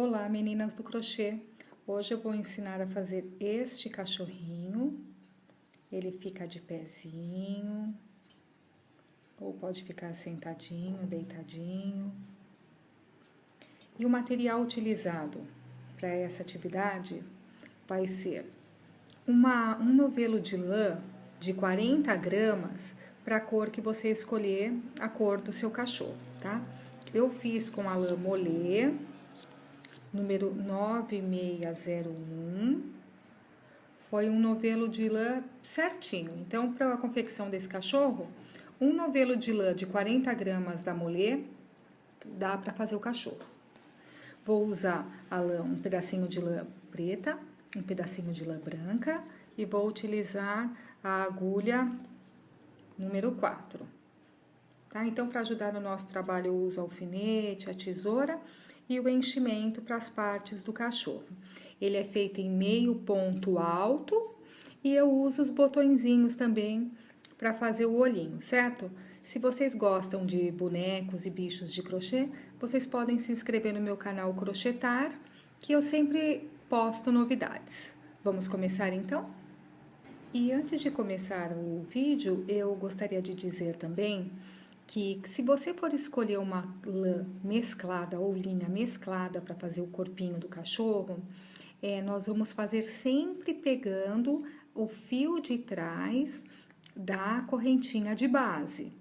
Olá, meninas do crochê! Hoje eu vou ensinar a fazer este cachorrinho. Ele fica de pezinho, ou pode ficar sentadinho, deitadinho. E o material utilizado para essa atividade vai ser um novelo de lã de 40 gramas para a cor que você escolher, a cor do seu cachorro, tá? Eu fiz com a lã Mollet, número 9601, foi um novelo de lã certinho. Então, para a confecção desse cachorro, um novelo de lã de 40 gramas da Mollet dá para fazer o cachorro. Vou usar a lã, um pedacinho de lã preta, um pedacinho de lã branca e vou utilizar a agulha número 4. Tá? Então, para ajudar no nosso trabalho, eu uso o alfinete, a tesoura e o enchimento para as partes do cachorro. Ele é feito em meio ponto alto e eu uso os botõezinhos também para fazer o olhinho, certo? Se vocês gostam de bonecos e bichos de crochê, vocês podem se inscrever no meu canal Crochetar, que eu sempre posto novidades. Vamos começar então? E antes de começar o vídeo, eu gostaria de dizer também que se você for escolher uma lã mesclada ou linha mesclada para fazer o corpinho do cachorro, nós vamos fazer sempre pegando o fio de trás da correntinha de base.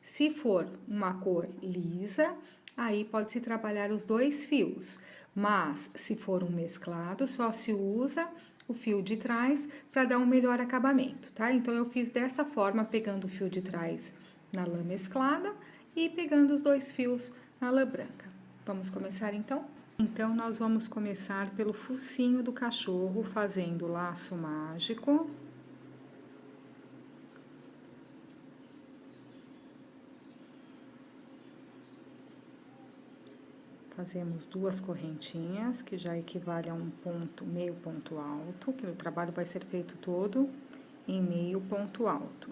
Se for uma cor lisa, aí pode-se trabalhar os dois fios, mas se for um mesclado, só se usa o fio de trás para dar um melhor acabamento, tá? Então, eu fiz dessa forma, pegando o fio de trás na lã mesclada e pegando os dois fios na lã branca. Vamos começar então? Então, nós vamos começar pelo focinho do cachorro, fazendo laço mágico. Fazemos duas correntinhas, que já equivale a um ponto, meio ponto alto, que o trabalho vai ser feito todo em meio ponto alto.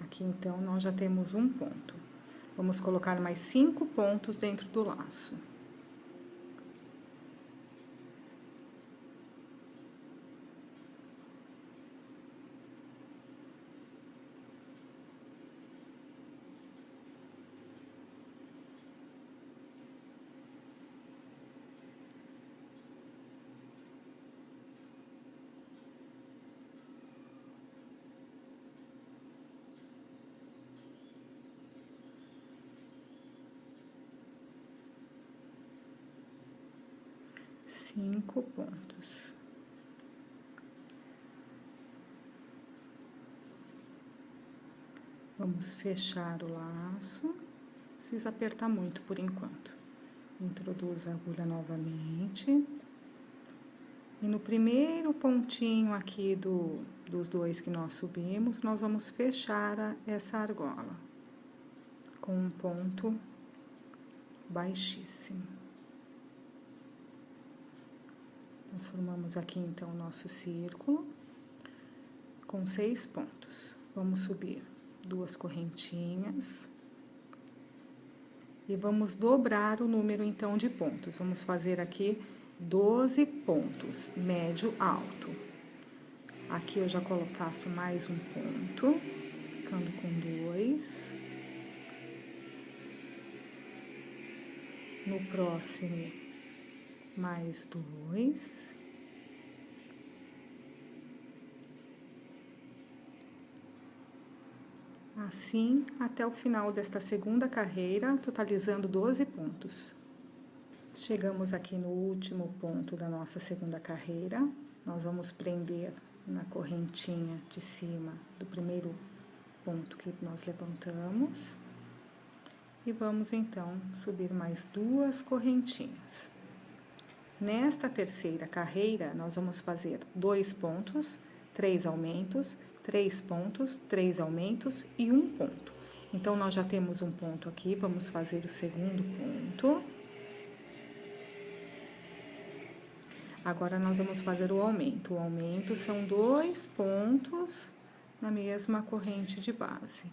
Aqui, então, nós já temos um ponto. Vamos colocar mais 5 pontos dentro do laço. Cinco pontos. Vamos fechar o laço, não precisa apertar muito por enquanto. Introduz a agulha novamente. E no primeiro pontinho aqui dos dois que nós subimos, nós vamos fechar essa argola com um ponto baixíssimo. Nós formamos aqui, então, o nosso círculo com 6 pontos. Vamos subir 2 correntinhas e vamos dobrar o número, então, de pontos. Vamos fazer aqui 12 pontos, médio alto. Aqui eu já faço mais um ponto, ficando com 2. No próximo, mais 2. Assim, até o final desta segunda carreira, totalizando 12 pontos. Chegamos aqui no último ponto da nossa segunda carreira. Nós vamos prender na correntinha de cima do primeiro ponto que nós levantamos. E vamos, então, subir mais 2 correntinhas. Nesta terceira carreira, nós vamos fazer 2 pontos, 3 aumentos, 3 pontos, 3 aumentos e 1 ponto. Então, nós já temos um ponto aqui, vamos fazer o segundo ponto. Agora, nós vamos fazer o aumento. O aumento são 2 pontos na mesma corrente de base.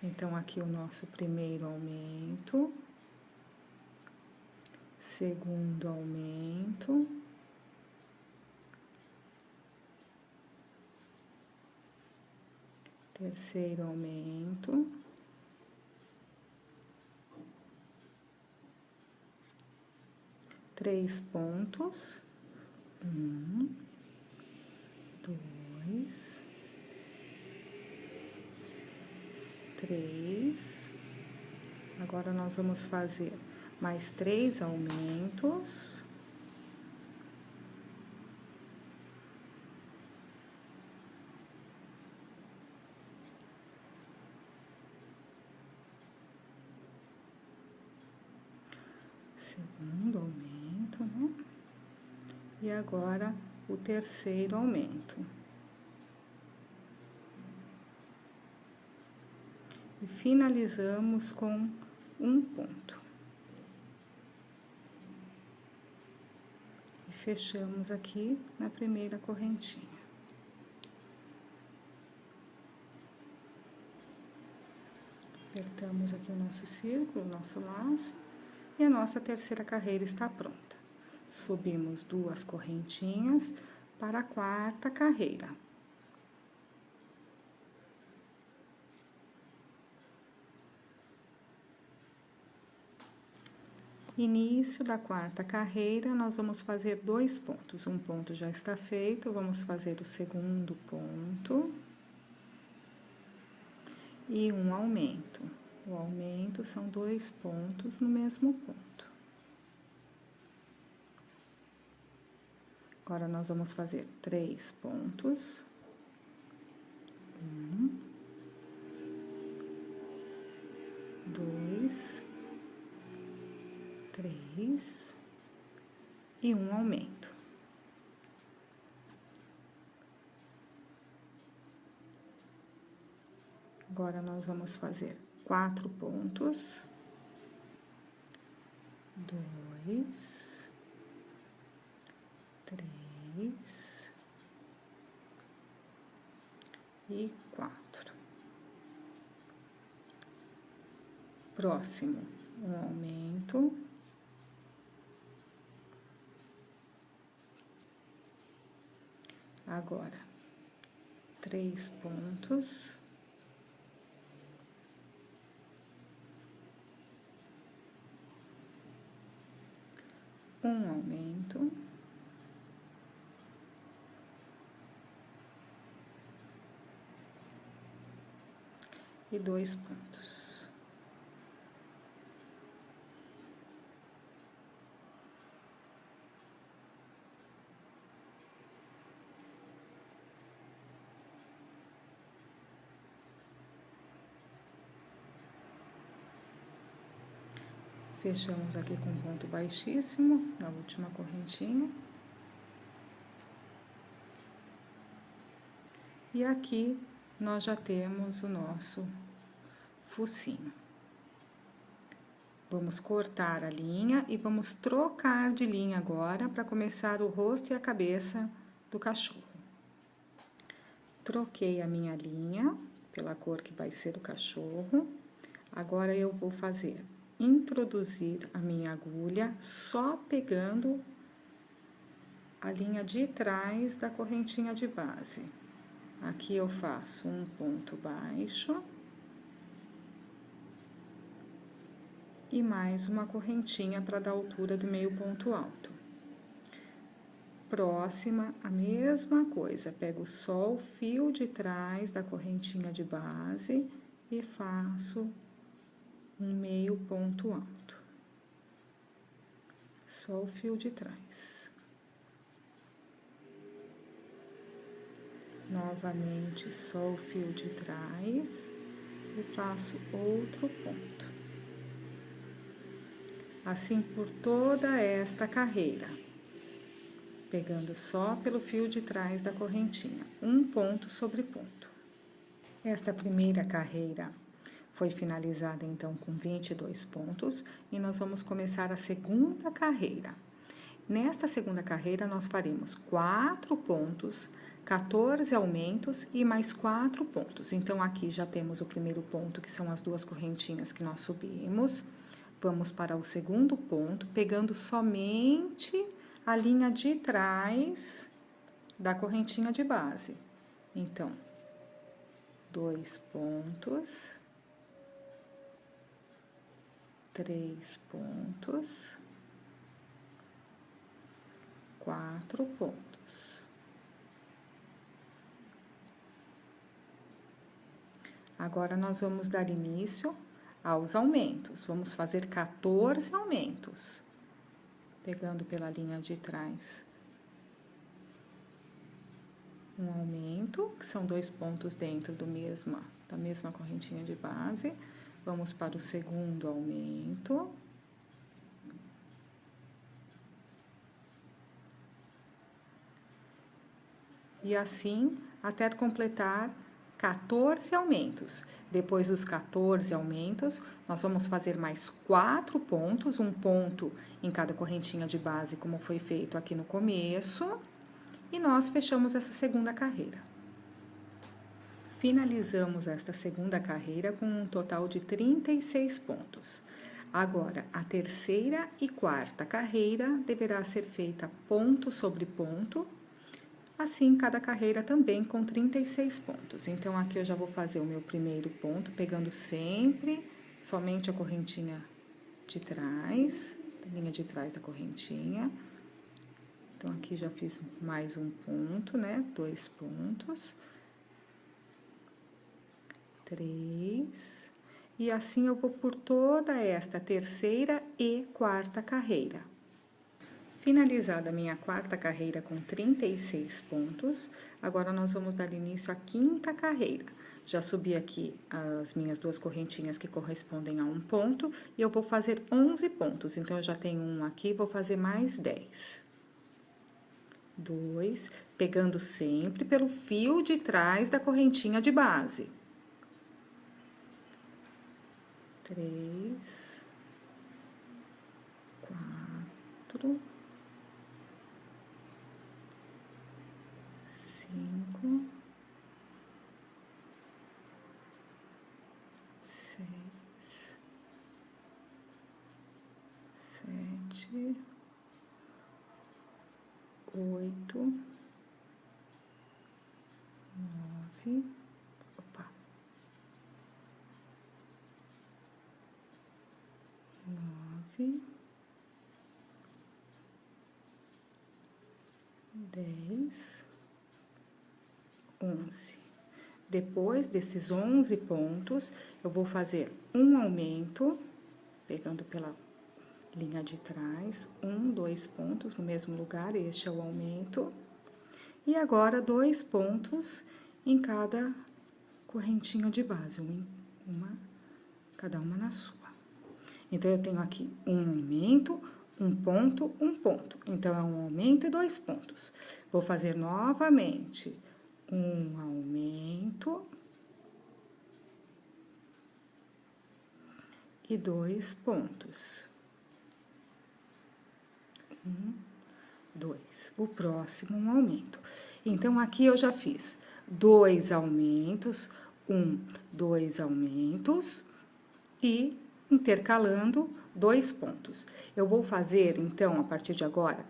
Então, aqui o nosso primeiro aumento. segundo aumento, terceiro aumento, três pontos, 1, 2, 3. Agora nós vamos fazer mais 3 aumentos. Segundo aumento, né? E agora o terceiro aumento. E finalizamos com um ponto. E fechamos aqui na primeira correntinha. Apertamos aqui o nosso círculo, o nosso laço, e a nossa terceira carreira está pronta. Subimos 2 correntinhas para a quarta carreira. Início da quarta carreira, nós vamos fazer 2 pontos. Um ponto já está feito, vamos fazer o segundo ponto. E um aumento. O aumento são 2 pontos no mesmo ponto. Agora, nós vamos fazer 3 pontos. 1, 2, 3 e um aumento. Agora, nós vamos fazer 4 pontos. 2, 3 e 4. Próximo, um aumento. Agora, 3 pontos. Um aumento. E 2 pontos. Fechamos aqui com ponto baixíssimo na última correntinha. E aqui nós já temos o nosso focinho. Vamos cortar a linha e vamos trocar de linha agora para começar o rosto e a cabeça do cachorro. Troquei a minha linha pela cor que vai ser o cachorro. Agora eu vou introduzir a minha agulha só pegando a linha de trás da correntinha de base. Aqui eu faço um ponto baixo e mais uma correntinha para dar altura do meio ponto alto. Próxima, a mesma coisa, pego só o fio de trás da correntinha de base e faço um meio ponto alto. Só o fio de trás. Novamente, só o fio de trás e faço outro ponto. Assim por toda esta carreira, pegando só pelo fio de trás da correntinha, um ponto sobre ponto. Esta primeira carreira foi finalizada então com 22 pontos e nós vamos começar a segunda carreira. Nesta segunda carreira, nós faremos 4 pontos, 14 aumentos e mais 4 pontos. Então, aqui já temos o primeiro ponto, que são as 2 correntinhas que nós subimos. Vamos para o segundo ponto, pegando somente a linha de trás da correntinha de base. Então, 2 pontos, 3 pontos, 4 pontos. Agora, nós vamos dar início aos aumentos. Vamos fazer 14 aumentos, pegando pela linha de trás. Um aumento, que são 2 pontos dentro da mesma correntinha de base. Vamos para o segundo aumento. E assim, até completar 14 aumentos. Depois dos 14 aumentos, nós vamos fazer mais 4 pontos, um ponto em cada correntinha de base, como foi feito aqui no começo. E nós fechamos essa segunda carreira. Finalizamos esta segunda carreira com um total de 36 pontos. Agora, a terceira e quarta carreira deverá ser feita ponto sobre ponto, assim cada carreira também com 36 pontos. Então, aqui eu já vou fazer o meu primeiro ponto, pegando sempre somente a correntinha de trás, a linha de trás da correntinha. Então, aqui já fiz mais um ponto, né? 2 pontos. 3. E assim eu vou por toda esta terceira e quarta carreira. Finalizada a minha quarta carreira com 36 pontos, agora nós vamos dar início à quinta carreira. Já subi aqui as minhas 2 correntinhas que correspondem a um ponto, e eu vou fazer 11 pontos. Então, eu já tenho um aqui, vou fazer mais 10. 2, pegando sempre pelo fio de trás da correntinha de base. 3, 4, 5, 6, 7, 8, 9, opa, 9, 10, 11. Depois desses 11 pontos, eu vou fazer um aumento, pegando pela linha de trás, 1, 2 pontos no mesmo lugar, este é o aumento. E agora, 2 pontos em cada correntinha de base, cada uma na sua. Então, eu tenho aqui um aumento, um ponto, um ponto. Então, é um aumento e 2 pontos. Vou fazer novamente um aumento e 2 pontos. 1, 2. O próximo, um aumento. Então, aqui eu já fiz 2 aumentos, 1, 2 aumentos e intercalando 2 pontos. Eu vou fazer, então, a partir de agora,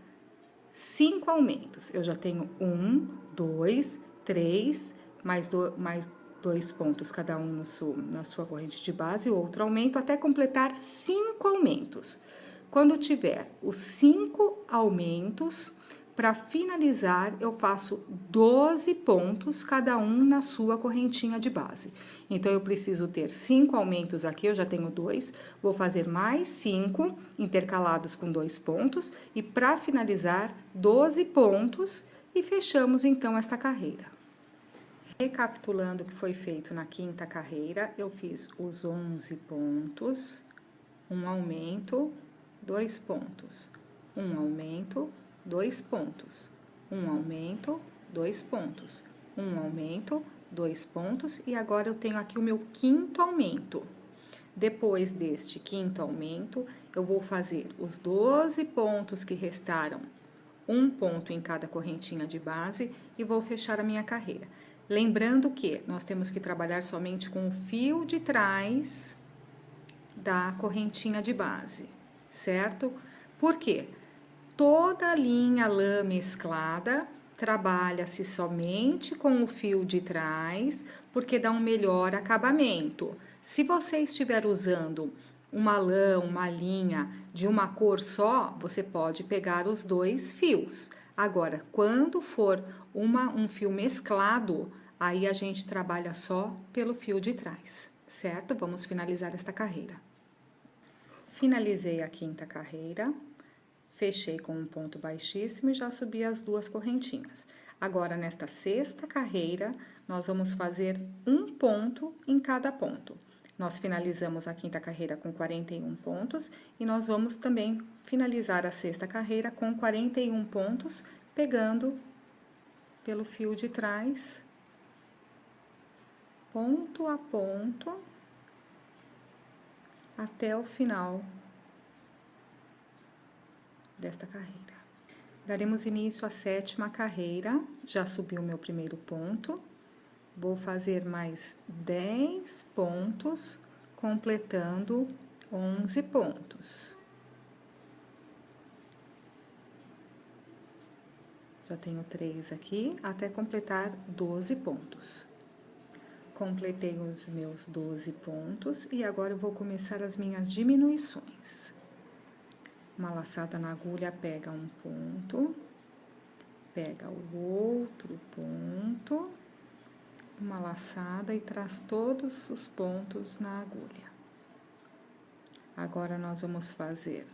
5 aumentos. Eu já tenho 1, 2, 3, mais 2 pontos, cada um na sua corrente de base, outro aumento, até completar 5 aumentos. Quando tiver os 5 aumentos, para finalizar, eu faço 12 pontos, cada um na sua correntinha de base. Então, eu preciso ter 5 aumentos aqui, eu já tenho 2, vou fazer mais 5, intercalados com 2 pontos, e para finalizar, 12 pontos, e fechamos, então, esta carreira. Recapitulando o que foi feito na quinta carreira, eu fiz os 11 pontos, um aumento, 2 pontos, um aumento, 2 pontos, um aumento, 2 pontos, um aumento, 2 pontos, e agora eu tenho aqui o meu quinto aumento. Depois deste quinto aumento, eu vou fazer os 12 pontos que restaram, um ponto em cada correntinha de base, e vou fechar a minha carreira. Lembrando que nós temos que trabalhar somente com o fio de trás da correntinha de base, certo? Por quê? Toda linha lã mesclada trabalha-se somente com o fio de trás, porque dá um melhor acabamento. Se você estiver usando uma lã, uma linha de uma cor só, você pode pegar os dois fios. Agora, quando for um fio mesclado, aí a gente trabalha só pelo fio de trás, certo? Vamos finalizar esta carreira. Finalizei a quinta carreira. Fechei com um ponto baixíssimo e já subi as duas correntinhas. Agora, nesta sexta carreira, nós vamos fazer um ponto em cada ponto. Nós finalizamos a quinta carreira com 41 pontos e nós vamos também finalizar a sexta carreira com 41 pontos, pegando pelo fio de trás, ponto a ponto, até o final desta carreira. Daremos início à sétima carreira, já subi o meu primeiro ponto, vou fazer mais 10 pontos, completando 11 pontos. Já tenho 3 aqui, até completar 12 pontos. Completei os meus 12 pontos e agora eu vou começar as minhas diminuições. Uma laçada na agulha, pega um ponto, pega o outro ponto, uma laçada e traz todos os pontos na agulha. Agora, nós vamos fazer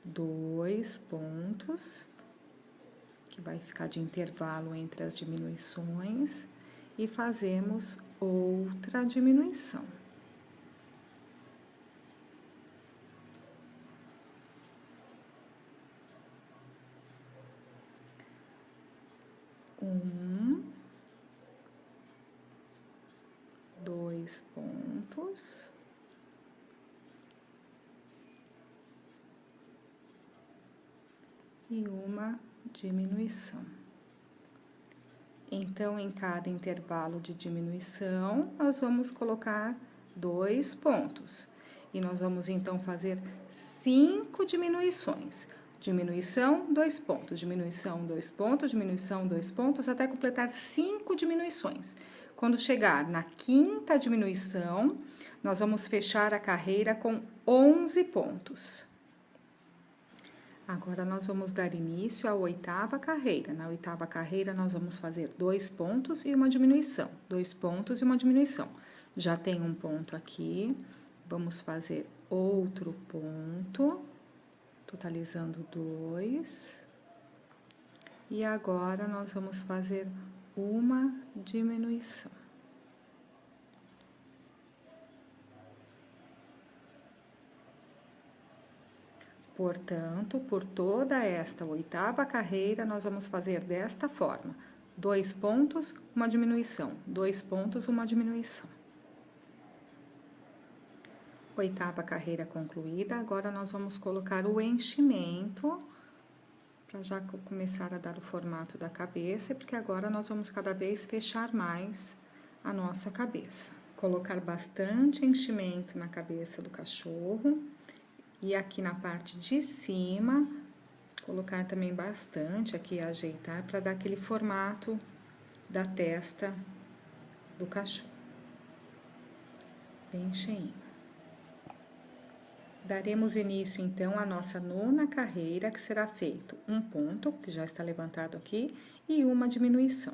2 pontos, que vai ficar de intervalo entre as diminuições, e fazemos outra diminuição. Dois pontos. E uma diminuição. Então, em cada intervalo de diminuição, nós vamos colocar 2 pontos. E nós vamos, então, fazer 5 diminuições. Diminuição, 2 pontos, diminuição, 2 pontos, diminuição, 2 pontos, até completar 5 diminuições. Quando chegar na quinta diminuição, nós vamos fechar a carreira com 11 pontos. Agora, nós vamos dar início à oitava carreira. Na oitava carreira, nós vamos fazer 2 pontos e uma diminuição. 2 pontos e uma diminuição. Já tem um ponto aqui, vamos fazer outro ponto, totalizando 2. E agora, nós vamos fazer uma diminuição. Portanto, por toda esta oitava carreira, nós vamos fazer desta forma: 2 pontos, uma diminuição, 2 pontos, uma diminuição. Oitava carreira concluída, agora nós vamos colocar o enchimento, para já começar a dar o formato da cabeça, porque agora nós vamos cada vez fechar mais a nossa cabeça. Colocar bastante enchimento na cabeça do cachorro. E aqui na parte de cima, colocar também bastante aqui, ajeitar, para dar aquele formato da testa do cachorro. Bem cheinho. Daremos início, então, à nossa nona carreira, que será feito um ponto, que já está levantado aqui, e uma diminuição.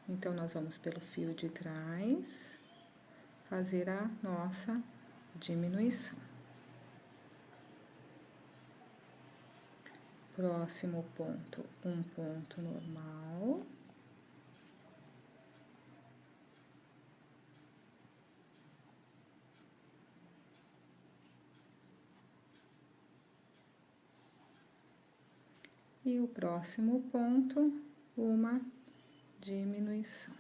Então, nós vamos pelo fio de trás, fazer a nossa diminuição. Próximo ponto, um ponto normal. E o próximo ponto, uma diminuição.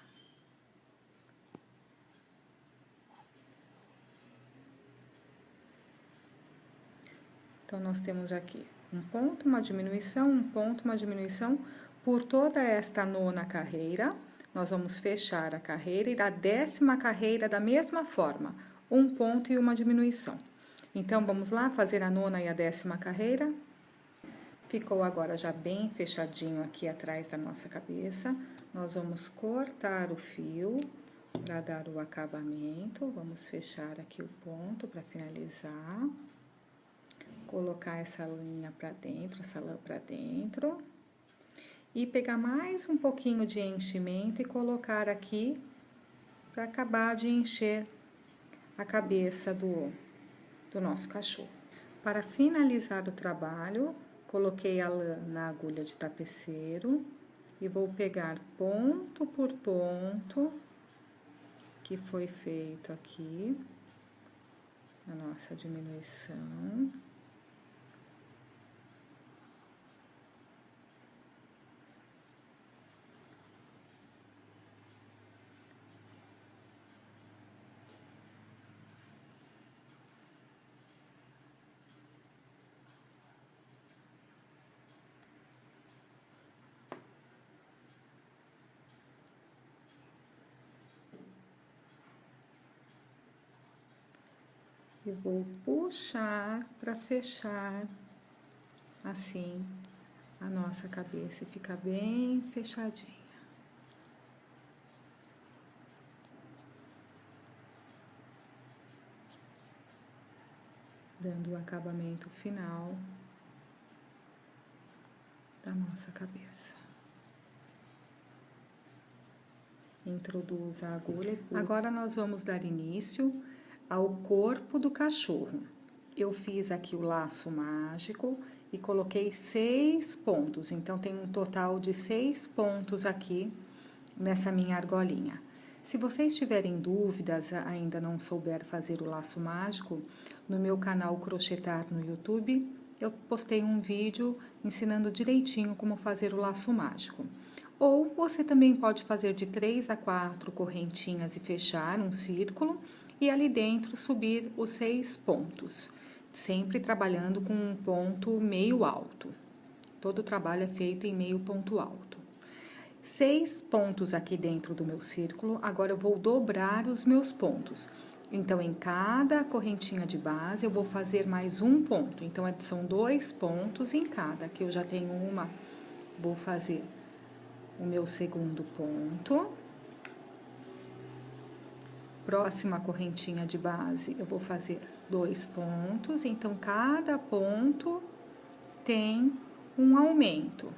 Então, nós temos aqui um ponto, uma diminuição, um ponto, uma diminuição. Por toda esta nona carreira, nós vamos fechar a carreira e da 10ª carreira da mesma forma, um ponto e uma diminuição. Então, vamos lá fazer a 9ª e a 10ª carreira. Ficou agora já bem fechadinho aqui atrás da nossa cabeça. Nós vamos cortar o fio para dar o acabamento. Vamos fechar aqui o ponto para finalizar. Colocar essa linha para dentro, essa lã para dentro. E pegar mais um pouquinho de enchimento e colocar aqui para acabar de encher a cabeça do nosso cachorro. Para finalizar o trabalho, coloquei a lã na agulha de tapeceiro e vou pegar ponto por ponto que foi feito aqui a nossa diminuição. E vou puxar para fechar assim a nossa cabeça e ficar bem fechadinha. Dando o acabamento final da nossa cabeça. Introduz a agulha e puxa. Agora nós vamos dar início ao corpo do cachorro. Eu fiz aqui o laço mágico e coloquei 6 pontos, então tem um total de 6 pontos aqui nessa minha argolinha. Se vocês tiverem dúvidas, ainda não souber fazer o laço mágico, no meu canal Crochetar no YouTube, eu postei um vídeo ensinando direitinho como fazer o laço mágico. Ou você também pode fazer de 3 a 4 correntinhas e fechar um círculo, e ali dentro subir os 6 pontos, sempre trabalhando com um ponto meio alto. Todo o trabalho é feito em meio ponto alto. 6 pontos aqui dentro do meu círculo, agora eu vou dobrar os meus pontos. Então, em cada correntinha de base, eu vou fazer mais um ponto. Então, são 2 pontos em cada. Aqui eu já tenho uma, vou fazer o meu segundo ponto. Próxima correntinha de base, eu vou fazer 2 pontos, então, cada ponto tem um aumento.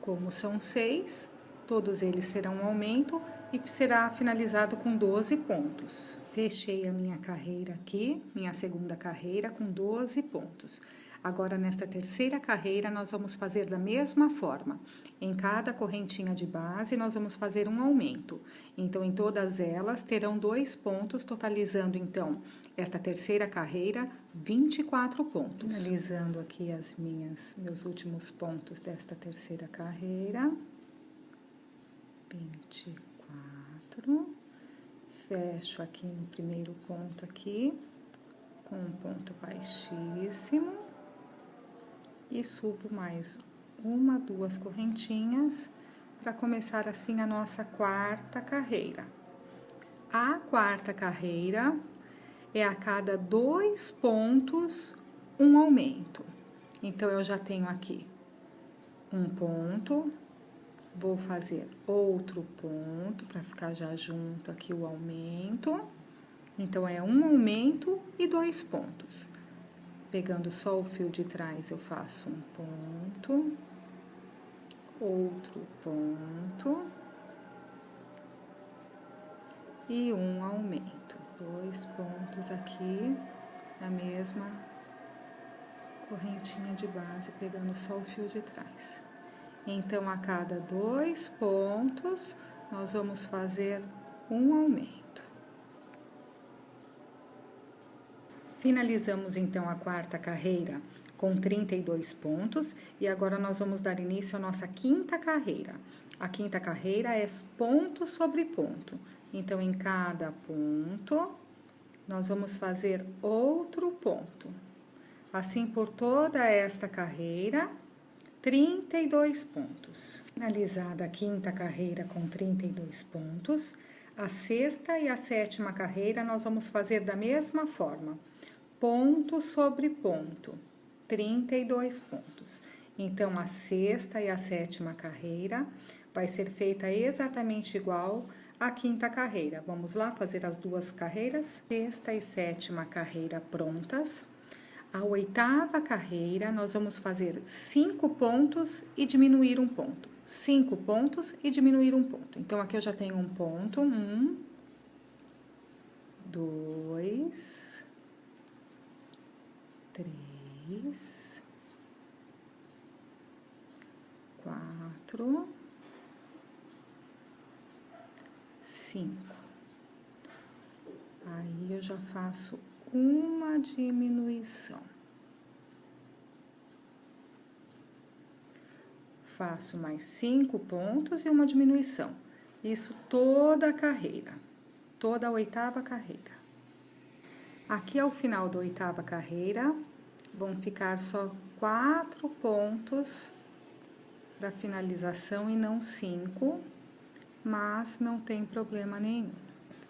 Como são 6, todos eles serão um aumento e será finalizado com 12 pontos. Fechei a minha carreira aqui, minha segunda carreira, com 12 pontos. Agora, nesta terceira carreira, nós vamos fazer da mesma forma. Em cada correntinha de base, nós vamos fazer um aumento. Então, em todas elas, terão 2 pontos, totalizando, então, esta terceira carreira, 24 pontos. Finalizando aqui meus últimos pontos desta terceira carreira. 24. Fecho aqui no primeiro ponto aqui, com um ponto baixíssimo. E subo mais 1, 2 correntinhas para começar assim a nossa quarta carreira. A quarta carreira é a cada 2 pontos um aumento. Então, eu já tenho aqui um ponto, vou fazer outro ponto para ficar já junto aqui o aumento. Então, é um aumento e 2 pontos. Pegando só o fio de trás, eu faço um ponto, outro ponto e um aumento. 2 pontos aqui na mesma correntinha de base, pegando só o fio de trás. Então, a cada 2 pontos, nós vamos fazer um aumento. Finalizamos, então, a quarta carreira com 32 pontos e agora nós vamos dar início à nossa quinta carreira. A quinta carreira é ponto sobre ponto. Então, em cada ponto, nós vamos fazer outro ponto. Assim, por toda esta carreira, 32 pontos. Finalizada a quinta carreira com 32 pontos, a sexta e a sétima carreira nós vamos fazer da mesma forma, ponto sobre ponto, 32 pontos. Então, a sexta e a sétima carreira vai ser feita exatamente igual à quinta carreira. Vamos lá fazer as duas carreiras? Sexta e sétima carreira prontas. A oitava carreira, nós vamos fazer 5 pontos e diminuir um ponto. 5 pontos e diminuir um ponto. Então, aqui eu já tenho um ponto. 1, 2, 3, 4, 5. Aí, eu já faço uma diminuição. Faço mais 5 pontos e uma diminuição. Isso toda a carreira, toda a oitava carreira. Aqui ao final da oitava carreira, vão ficar só 4 pontos para finalização e não 5, mas não tem problema nenhum,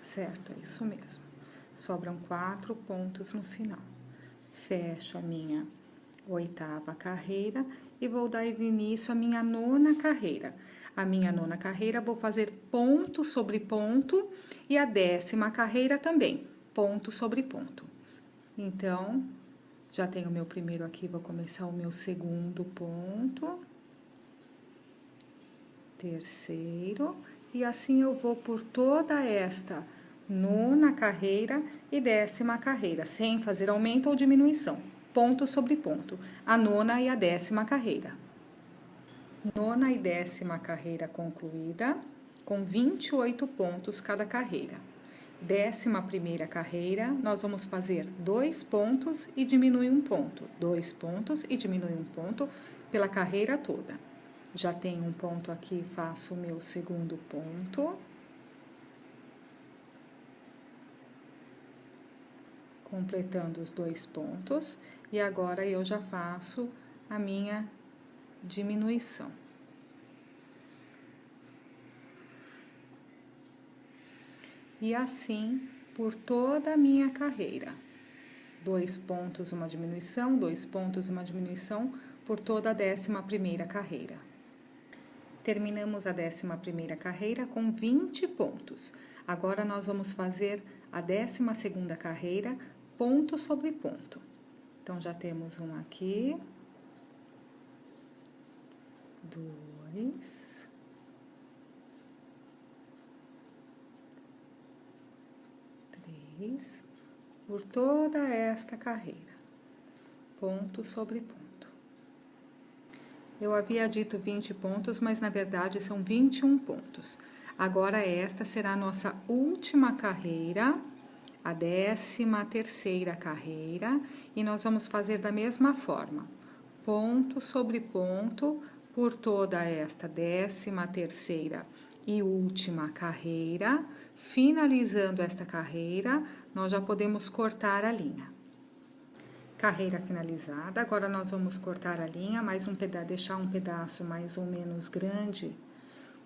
certo? É isso mesmo. Sobram 4 pontos no final. Fecho a minha oitava carreira e vou dar início à minha nona carreira. A minha nona carreira vou fazer ponto sobre ponto e a décima carreira também, ponto sobre ponto. Então, já tenho o meu primeiro aqui, vou começar o meu segundo ponto, terceiro, e assim eu vou por toda esta nona carreira e décima carreira, sem fazer aumento ou diminuição, ponto sobre ponto, a nona e a décima carreira. Nona e décima carreira concluída, com 28 pontos cada carreira. Décima primeira carreira, nós vamos fazer 2 pontos e diminui um ponto, 2 pontos e diminui um ponto pela carreira toda. Já tenho um ponto aqui, faço o meu segundo ponto. Completando os 2 pontos, e agora eu já faço a minha diminuição. E assim por toda a minha carreira. 2 pontos, uma diminuição, 2 pontos, uma diminuição por toda a 11ª carreira. Terminamos a 11ª carreira com 20 pontos. Agora, nós vamos fazer a 12ª carreira, ponto sobre ponto. Então, já temos um aqui, 2, 3, por toda esta carreira, ponto sobre ponto. Eu havia dito 20 pontos, mas na verdade são 21 pontos. Agora, esta será a nossa última carreira, a 13ª carreira, e nós vamos fazer da mesma forma, ponto sobre ponto, por toda esta 13ª e última carreira. Finalizando esta carreira, nós já podemos cortar a linha. Carreira finalizada, agora nós vamos cortar a linha, mais um pedaço, deixar um pedaço mais ou menos grande,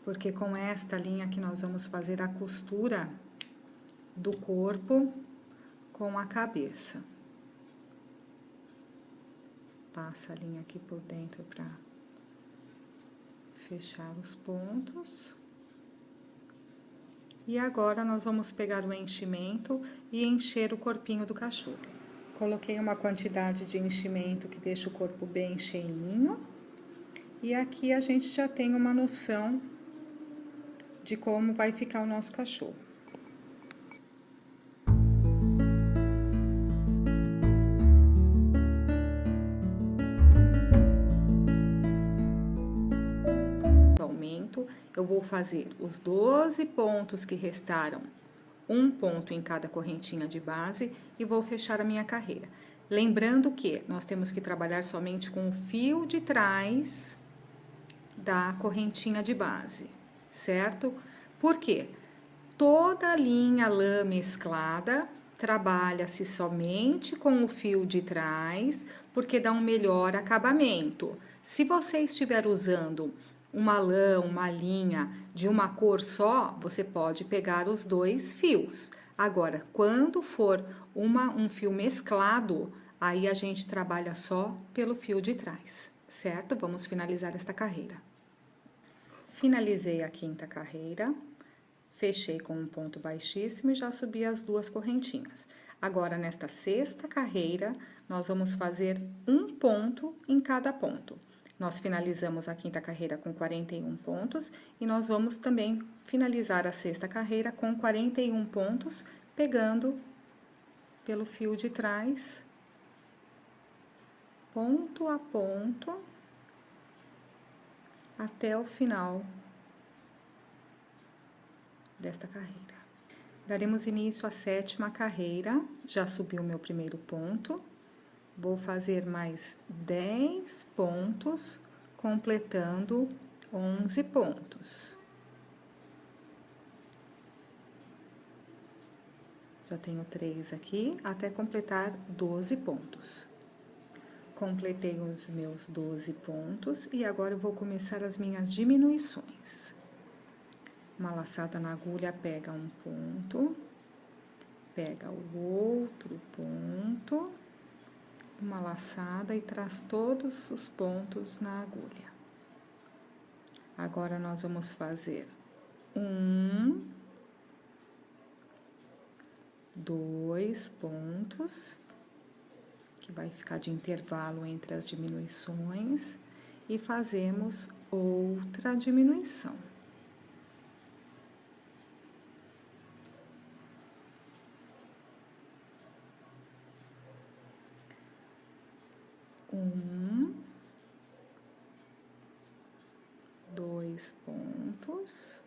porque com esta linha que nós vamos fazer a costura do corpo com a cabeça. Passa a linha aqui por dentro para fechar os pontos. E agora, nós vamos pegar o enchimento e encher o corpinho do cachorro. Coloquei uma quantidade de enchimento que deixa o corpo bem cheinho. E aqui a gente já tem uma noção de como vai ficar o nosso cachorro. Eu vou fazer os 12 pontos que restaram, um ponto em cada correntinha de base, e vou fechar a minha carreira. Lembrando que nós temos que trabalhar somente com o fio de trás da correntinha de base, certo? Por quê? Toda a linha lã mesclada trabalha-se somente com o fio de trás, porque dá um melhor acabamento. Se você estiver usando uma lã, uma linha de uma cor só, você pode pegar os dois fios. Agora, quando for um fio mesclado, aí a gente trabalha só pelo fio de trás, certo? Vamos finalizar esta carreira. Finalizei a quinta carreira. Fechei com um ponto baixíssimo e já subi as duas correntinhas. Agora, nesta sexta carreira, nós vamos fazer um ponto em cada ponto. Nós finalizamos a quinta carreira com 41 pontos e nós vamos também finalizar a sexta carreira com 41 pontos, pegando pelo fio de trás, ponto a ponto, até o final desta carreira. Daremos início à sétima carreira, já subi o meu primeiro ponto, vou fazer mais 10 pontos, completando 11 pontos. Já tenho 3 aqui, até completar 12 pontos. Completei os meus 12 pontos e agora eu vou começar as minhas diminuições. Uma laçada na agulha, pega um ponto, pega o outro ponto, uma laçada e traz todos os pontos na agulha. Agora, nós vamos fazer 1, 2 pontos, que vai ficar de intervalo entre as diminuições, e fazemos outra diminuição. Dois pontos.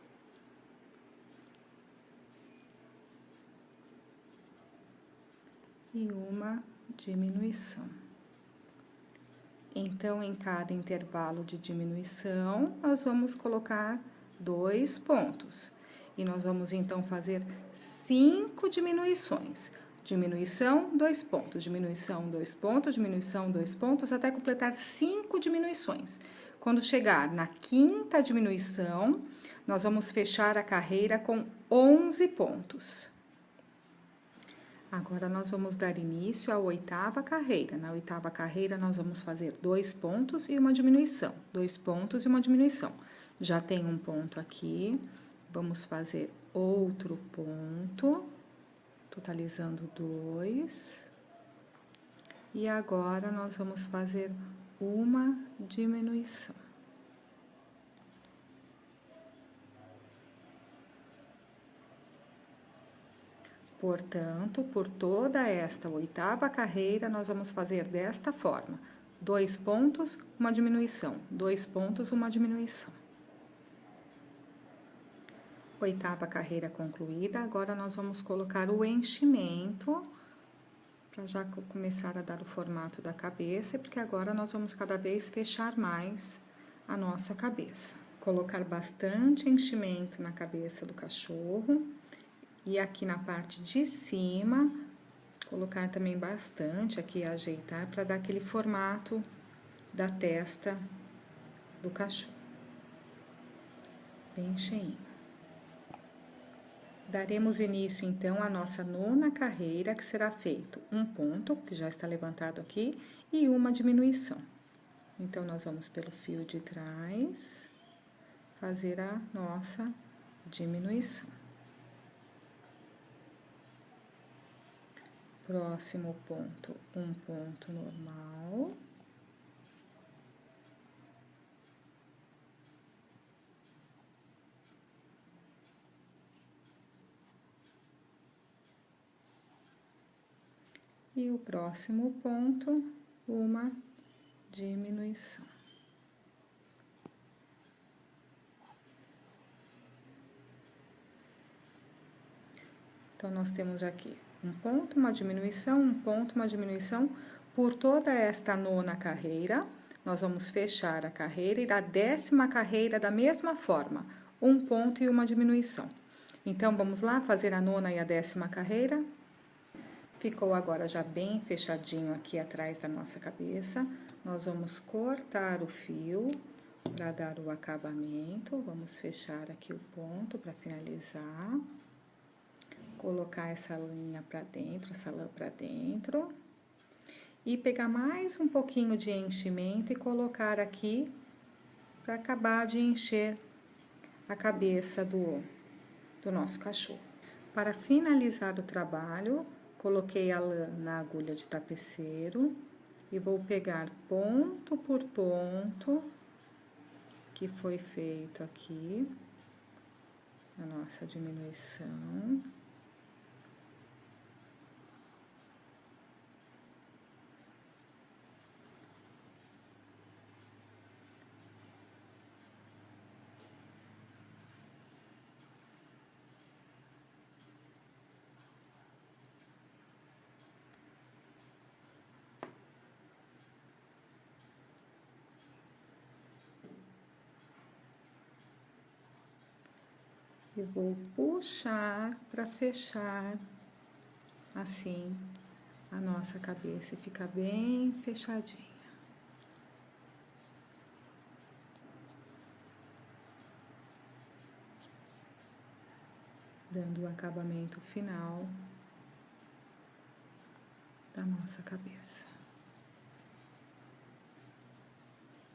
E uma diminuição. Então, em cada intervalo de diminuição, nós vamos colocar 2 pontos. E nós vamos, então, fazer 5 diminuições. Diminuição, 2 pontos, diminuição, 2 pontos, diminuição, 2 pontos, até completar 5 diminuições. Quando chegar na quinta diminuição, nós vamos fechar a carreira com 11 pontos. Agora, nós vamos dar início à oitava carreira. Na oitava carreira, nós vamos fazer 2 pontos e uma diminuição. 2 pontos e uma diminuição. Já tem um ponto aqui, vamos fazer outro ponto, totalizando 2. E agora, nós vamos fazer uma diminuição. Portanto, por toda esta oitava carreira, nós vamos fazer desta forma: 2 pontos, uma diminuição, 2 pontos, uma diminuição. Oitava carreira concluída, agora nós vamos colocar o enchimento, para já começar a dar o formato da cabeça, porque agora nós vamos cada vez fechar mais a nossa cabeça. Colocar bastante enchimento na cabeça do cachorro. E aqui na parte de cima, colocar também bastante aqui, ajeitar, para dar aquele formato da testa do cachorro. Bem cheinho. Daremos início, então, à nossa nona carreira, que será feito um ponto, que já está levantado aqui, e uma diminuição. Então, nós vamos pelo fio de trás, fazer a nossa diminuição. Próximo ponto, um ponto normal. E o próximo ponto, uma diminuição. Então, nós temos aqui um ponto, uma diminuição, um ponto, uma diminuição. Por toda esta nona carreira, nós vamos fechar a carreira e da 10ª carreira da mesma forma, um ponto e uma diminuição. Então, vamos lá fazer a nona e a 10ª carreira. Ficou agora já bem fechadinho aqui atrás da nossa cabeça. Nós vamos cortar o fio para dar o acabamento. Vamos fechar aqui o ponto para finalizar. Colocar essa linha para dentro, essa lã para dentro. E pegar mais um pouquinho de enchimento e colocar aqui para acabar de encher a cabeça do nosso cachorro. Para finalizar o trabalho, coloquei a lã na agulha de tapeceiro e vou pegar ponto por ponto que foi feito aqui a nossa diminuição. E vou puxar para fechar assim a nossa cabeça e ficar bem fechadinha. Dando o acabamento final da nossa cabeça.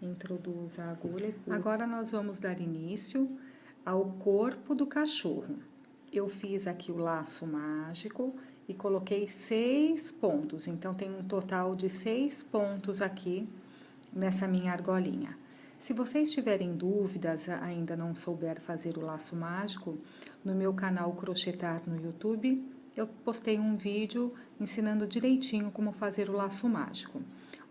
Introduz a agulha. Agora nós vamos dar início ao corpo do cachorro. Eu fiz aqui o laço mágico e coloquei 6 pontos, então tem um total de 6 pontos aqui nessa minha argolinha. Se vocês tiverem dúvidas, ainda não souber fazer o laço mágico, no meu canal Crochetar no YouTube, eu postei um vídeo ensinando direitinho como fazer o laço mágico.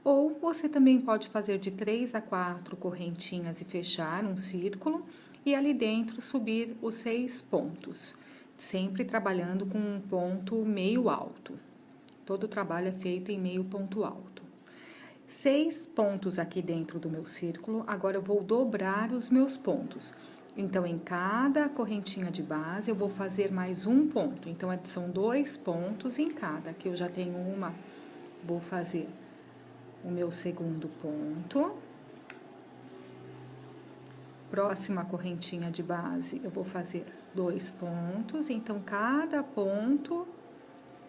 Ou você também pode fazer de 3 a 4 correntinhas e fechar um círculo, e ali dentro subir os 6 pontos, sempre trabalhando com um ponto meio alto. Todo o trabalho é feito em meio ponto alto. 6 pontos aqui dentro do meu círculo, agora eu vou dobrar os meus pontos. Então, em cada correntinha de base, eu vou fazer mais um ponto. Então, são 2 pontos em cada, aqui eu já tenho uma, vou fazer o meu segundo ponto. Próxima correntinha de base, eu vou fazer 2 pontos, então cada ponto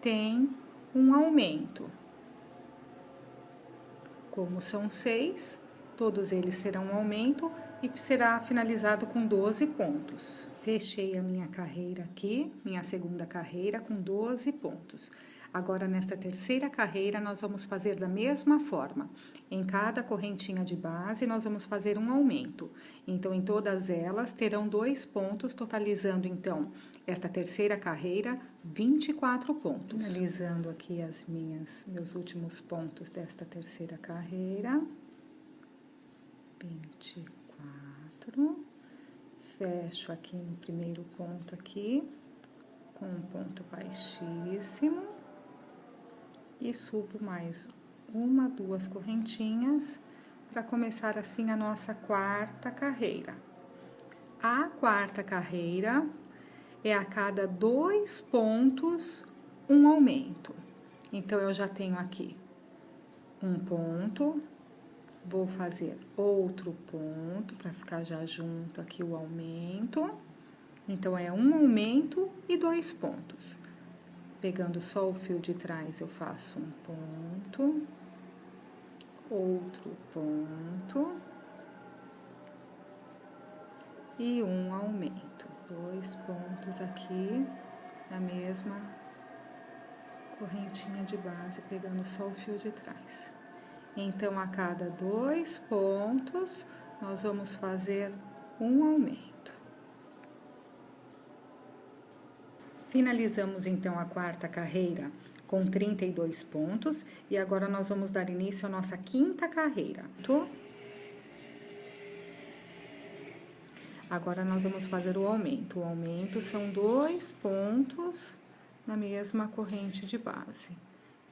tem um aumento. Como são 6, todos eles serão um aumento e será finalizado com 12 pontos. Fechei a minha carreira aqui, minha segunda carreira com 12 pontos. Agora, nesta terceira carreira, nós vamos fazer da mesma forma. Em cada correntinha de base, nós vamos fazer um aumento. Então, em todas elas, terão 2 pontos, totalizando, então, esta terceira carreira, 24 pontos. Finalizando aqui meus últimos pontos desta terceira carreira. 24. Fecho aqui no primeiro ponto aqui, com um ponto baixíssimo. E subo mais 1, 2 correntinhas para começar assim a nossa quarta carreira. A quarta carreira é a cada 2 pontos um aumento. Então, eu já tenho aqui um ponto, vou fazer outro ponto para ficar já junto aqui o aumento. Então, é um aumento e 2 pontos. Pegando só o fio de trás, eu faço um ponto, outro ponto e um aumento. 2 pontos aqui na mesma correntinha de base, pegando só o fio de trás. Então, a cada 2 pontos, nós vamos fazer um aumento. Finalizamos, então, a quarta carreira com 32 pontos. E agora, nós vamos dar início à nossa quinta carreira. Agora, nós vamos fazer o aumento. O aumento são 2 pontos na mesma corrente de base.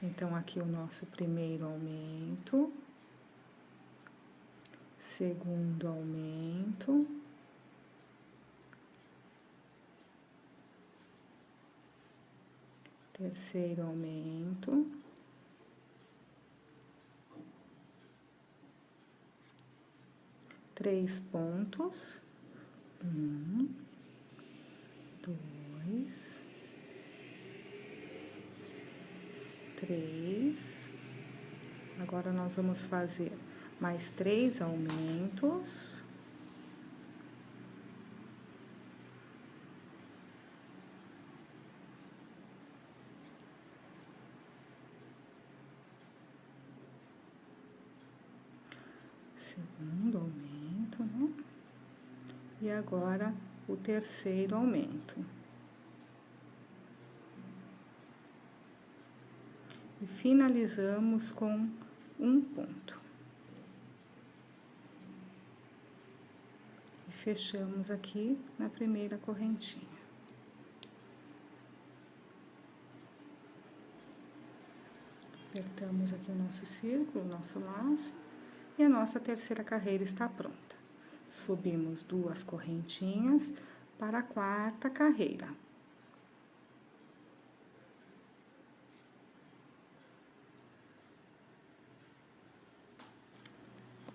Então, aqui o nosso primeiro aumento. Segundo aumento. terceiro aumento, três pontos, 1, 2, 3. Agora nós vamos fazer mais 3 aumentos. Segundo aumento, né? E agora o terceiro aumento. E finalizamos com um ponto. E fechamos aqui na primeira correntinha. Apertamos aqui o nosso círculo, o nosso laço, e a nossa terceira carreira está pronta. Subimos 2 correntinhas para a quarta carreira.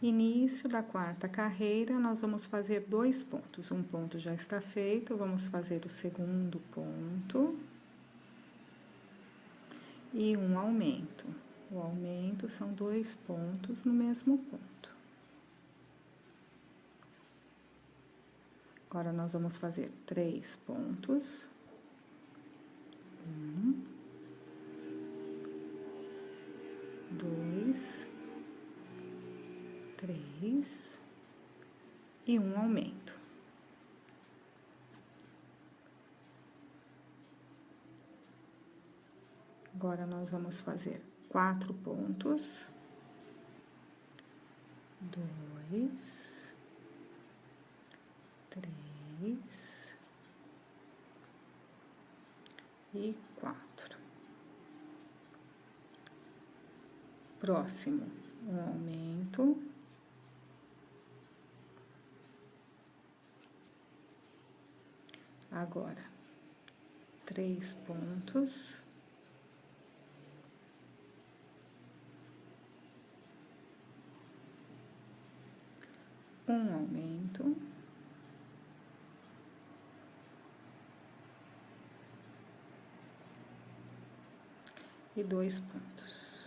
Início da quarta carreira, nós vamos fazer 2 pontos. Um ponto já está feito, vamos fazer o segundo ponto. E um aumento. O aumento são 2 pontos no mesmo ponto. Agora, nós vamos fazer 3 pontos. 1, 2, 3 e um aumento. Agora, nós vamos fazer 4 pontos. 2, 3 e 4. Próximo, um aumento. Agora, 3 pontos. Um aumento. E 2 pontos.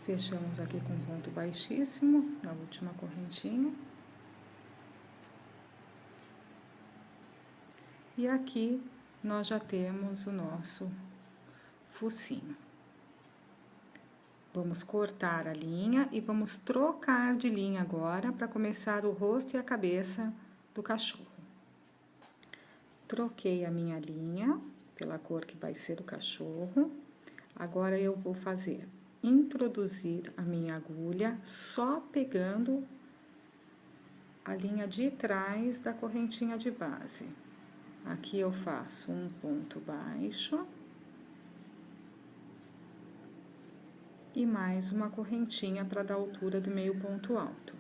Fechamos aqui com um ponto baixíssimo na última correntinha. E aqui nós já temos o nosso focinho. Vamos cortar a linha e vamos trocar de linha agora para começar o rosto e a cabeça do cachorro. Troquei a minha linha pela cor que vai ser o cachorro. Agora eu vou introduzir a minha agulha só pegando a linha de trás da correntinha de base. Aqui eu faço um ponto baixo e mais uma correntinha para dar altura do meio ponto alto.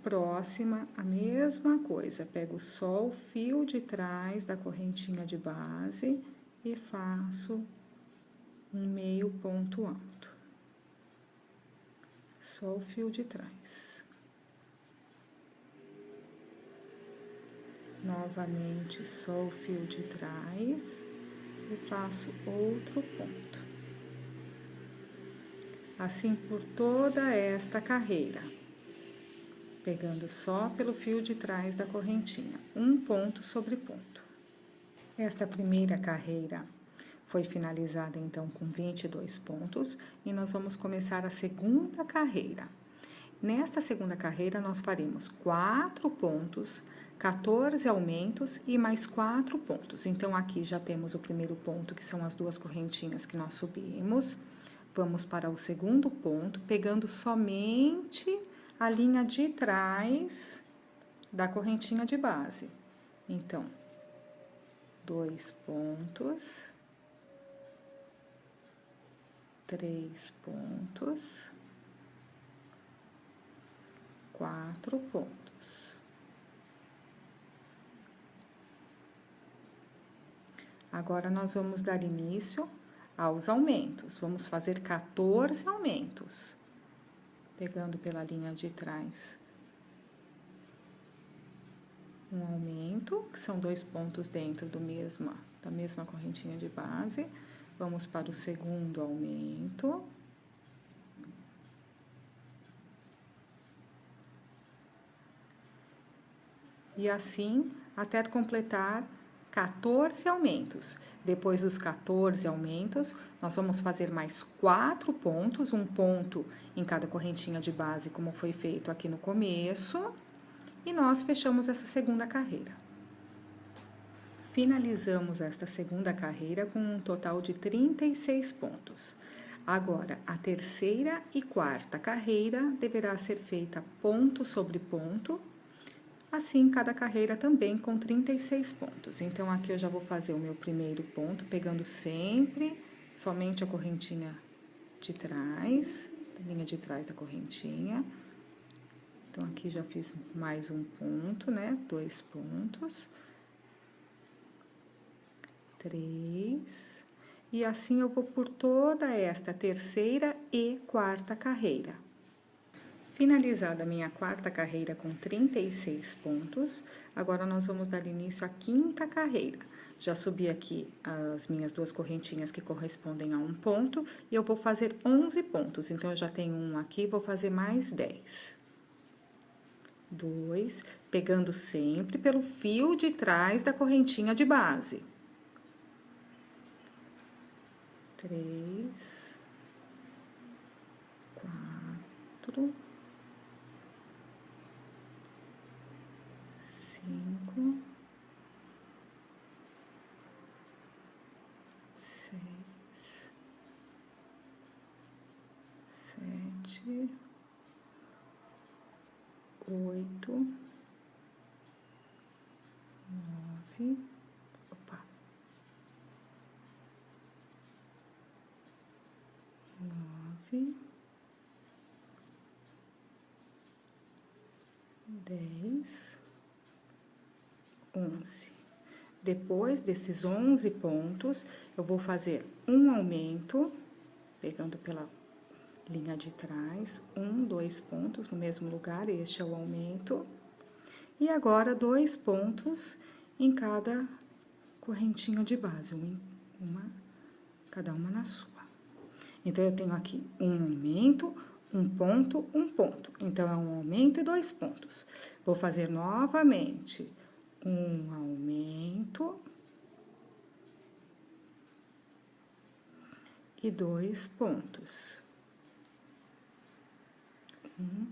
Próxima, a mesma coisa, pego só o fio de trás da correntinha de base e faço um meio ponto alto. Só o fio de trás. Novamente, só o fio de trás e faço outro ponto. Assim por toda esta carreira, pegando só pelo fio de trás da correntinha, um ponto sobre ponto. Esta primeira carreira foi finalizada então com 22 pontos e nós vamos começar a segunda carreira. Nesta segunda carreira, nós faremos 4 pontos, 14 aumentos e mais 4 pontos. Então, aqui já temos o primeiro ponto, que são as 2 correntinhas que nós subimos. Vamos para o segundo ponto, pegando somente a linha de trás da correntinha de base. Então, 2 pontos, 3 pontos, 4 pontos. Agora, nós vamos dar início aos aumentos. Vamos fazer 14 aumentos, pegando pela linha de trás. Um aumento, que são 2 pontos dentro da mesma correntinha de base. Vamos para o segundo aumento. E assim, até completar 14 aumentos. Depois dos 14 aumentos, nós vamos fazer mais 4 pontos, um ponto em cada correntinha de base, como foi feito aqui no começo. E nós fechamos essa segunda carreira. Finalizamos esta segunda carreira com um total de 36 pontos. Agora, a terceira e quarta carreira deverá ser feita ponto sobre ponto, assim cada carreira também com 36 pontos. Então, aqui eu já vou fazer o meu primeiro ponto, pegando sempre somente a correntinha de trás, a linha de trás da correntinha. Então, aqui já fiz mais um ponto, né? 2 pontos. 3. E assim eu vou por toda esta terceira e quarta carreira. Finalizada a minha quarta carreira com 36 pontos, agora nós vamos dar início à quinta carreira. Já subi aqui as minhas 2 correntinhas que correspondem a um ponto, e eu vou fazer 11 pontos. Então, eu já tenho um aqui, vou fazer mais 10. 2, pegando sempre pelo fio de trás da correntinha de base. 3, 4, 5, 6, 7, 8, 9, 10, 11. Depois desses 11 pontos, eu vou fazer um aumento, pegando pela linha de trás, 1, 2 pontos no mesmo lugar, este é o aumento. E agora, 2 pontos em cada correntinha de base, cada uma na sua. Então, eu tenho aqui um aumento, um ponto, um ponto. Então, é um aumento e 2 pontos. Vou fazer novamente um aumento e 2 pontos. 1,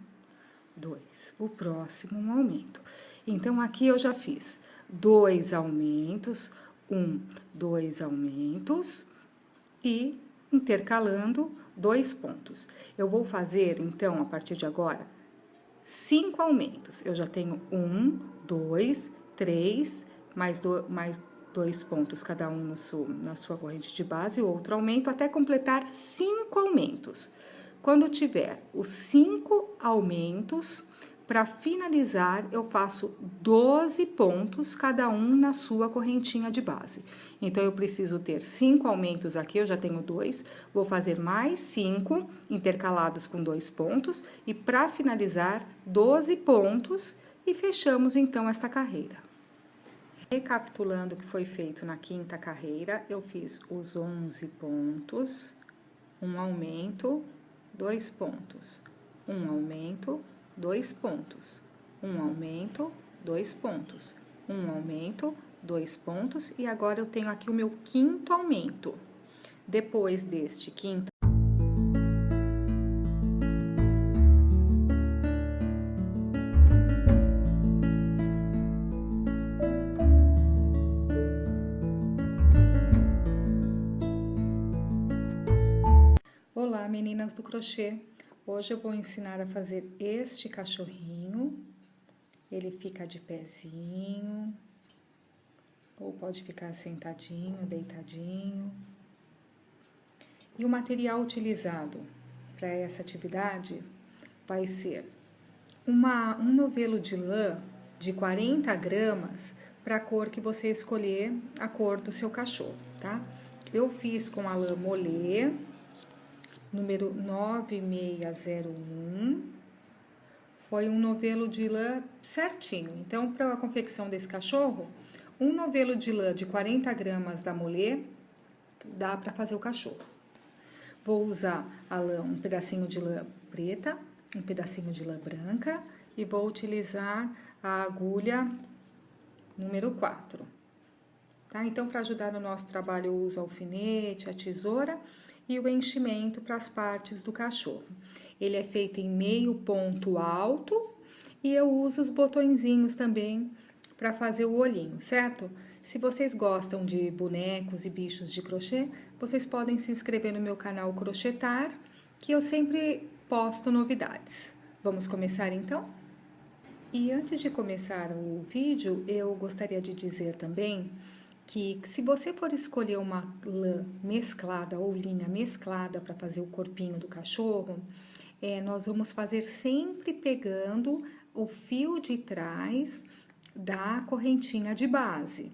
2. O próximo, um aumento. Então, aqui eu já fiz 2 aumentos, 1, 2 aumentos e intercalando 2 pontos. Eu vou fazer, então, a partir de agora, 5 aumentos. Eu já tenho 1, 2, 3, mais 2 pontos, cada um na sua corrente de base, outro aumento, até completar 5 aumentos. Quando tiver os 5 aumentos, para finalizar, eu faço 12 pontos, cada um na sua correntinha de base. Então, eu preciso ter 5 aumentos aqui, eu já tenho 2, vou fazer mais 5, intercalados com 2 pontos, e para finalizar, 12 pontos, e fechamos, então, esta carreira. Recapitulando o que foi feito na quinta carreira, eu fiz os 11 pontos, um aumento, 2 pontos, um aumento, 2 pontos, um aumento, 2 pontos, um aumento, 2 pontos, e agora eu tenho aqui o meu quinto aumento. Depois deste quinto, olá, meninas do crochê! Hoje eu vou ensinar a fazer este cachorrinho. Ele fica de pezinho, ou pode ficar sentadinho, deitadinho. E o material utilizado para essa atividade vai ser um novelo de lã de 40 gramas para a cor que você escolher, a cor do seu cachorro, tá? Eu fiz com a lã Mollet, número 9601. Foi um novelo de lã certinho. Então, para a confecção desse cachorro, um novelo de lã de 40 gramas da Mollet dá para fazer o cachorro. Vou usar a lã, um pedacinho de lã preta, um pedacinho de lã branca e vou utilizar a agulha número 4. Tá? Então, para ajudar no nosso trabalho, eu uso o alfinete, a tesoura e o enchimento para as partes do cachorro. Ele é feito em meio ponto alto e eu uso os botõezinhos também para fazer o olhinho, certo? Se vocês gostam de bonecos e bichos de crochê, vocês podem se inscrever no meu canal Crochetar, que eu sempre posto novidades. Vamos começar então? E antes de começar o vídeo, eu gostaria de dizer também que se você for escolher uma lã mesclada ou linha mesclada para fazer o corpinho do cachorro, nós vamos fazer sempre pegando o fio de trás da correntinha de base.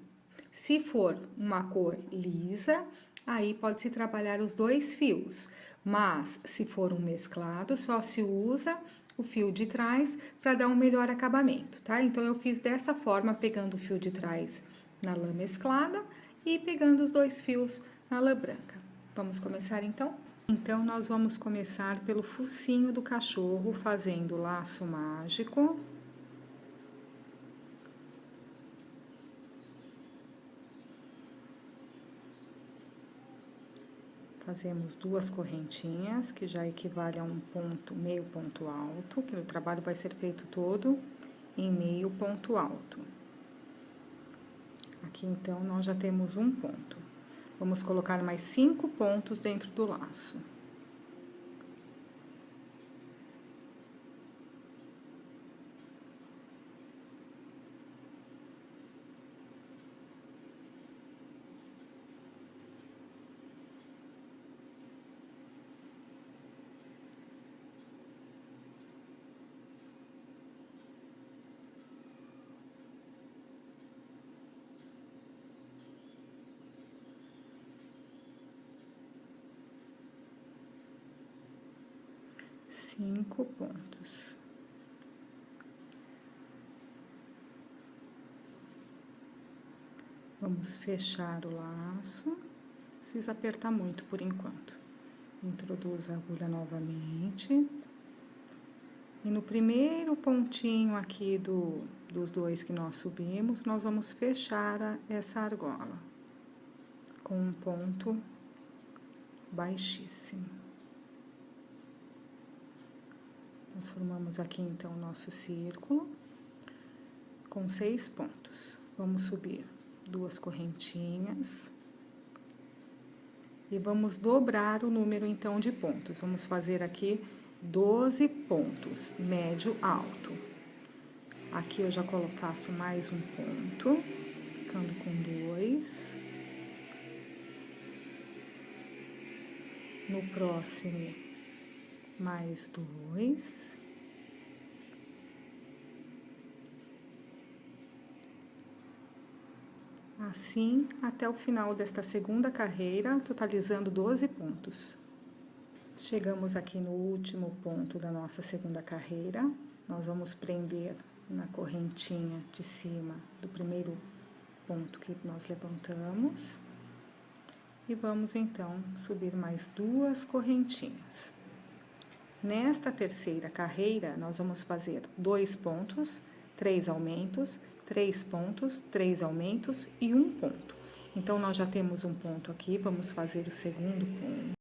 Se for uma cor lisa, aí pode-se trabalhar os 2 fios, mas se for um mesclado, só se usa o fio de trás para dar um melhor acabamento, tá? Então, eu fiz dessa forma, pegando o fio de trás na lã mesclada e pegando os 2 fios na lã branca. Vamos começar então? Então, nós vamos começar pelo focinho do cachorro, fazendo laço mágico. Fazemos 2 correntinhas, que já equivale a um ponto, meio ponto alto, que o trabalho vai ser feito todo em meio ponto alto. Aqui, então, nós já temos um ponto. Vamos colocar mais 5 pontos dentro do laço. Cinco pontos. Vamos fechar o laço, não precisa apertar muito por enquanto. Introduz a agulha novamente. E no primeiro pontinho aqui dos 2 que nós subimos, nós vamos fechar essa argola com um ponto baixíssimo. Nós formamos aqui, então, o nosso círculo com 6 pontos. Vamos subir 2 correntinhas e vamos dobrar o número, então, de pontos. Vamos fazer aqui 12 pontos, médio alto. Aqui eu já faço mais um ponto, ficando com 2. No próximo, mais 2. Assim, até o final desta segunda carreira, totalizando 12 pontos. Chegamos aqui no último ponto da nossa segunda carreira. Nós vamos prender na correntinha de cima do primeiro ponto que nós levantamos. E vamos, então, subir mais 2 correntinhas. Nesta terceira carreira, nós vamos fazer 2 pontos, 3 aumentos, 3 pontos, 3 aumentos e 1 ponto. Então, nós já temos um ponto aqui, vamos fazer o segundo ponto.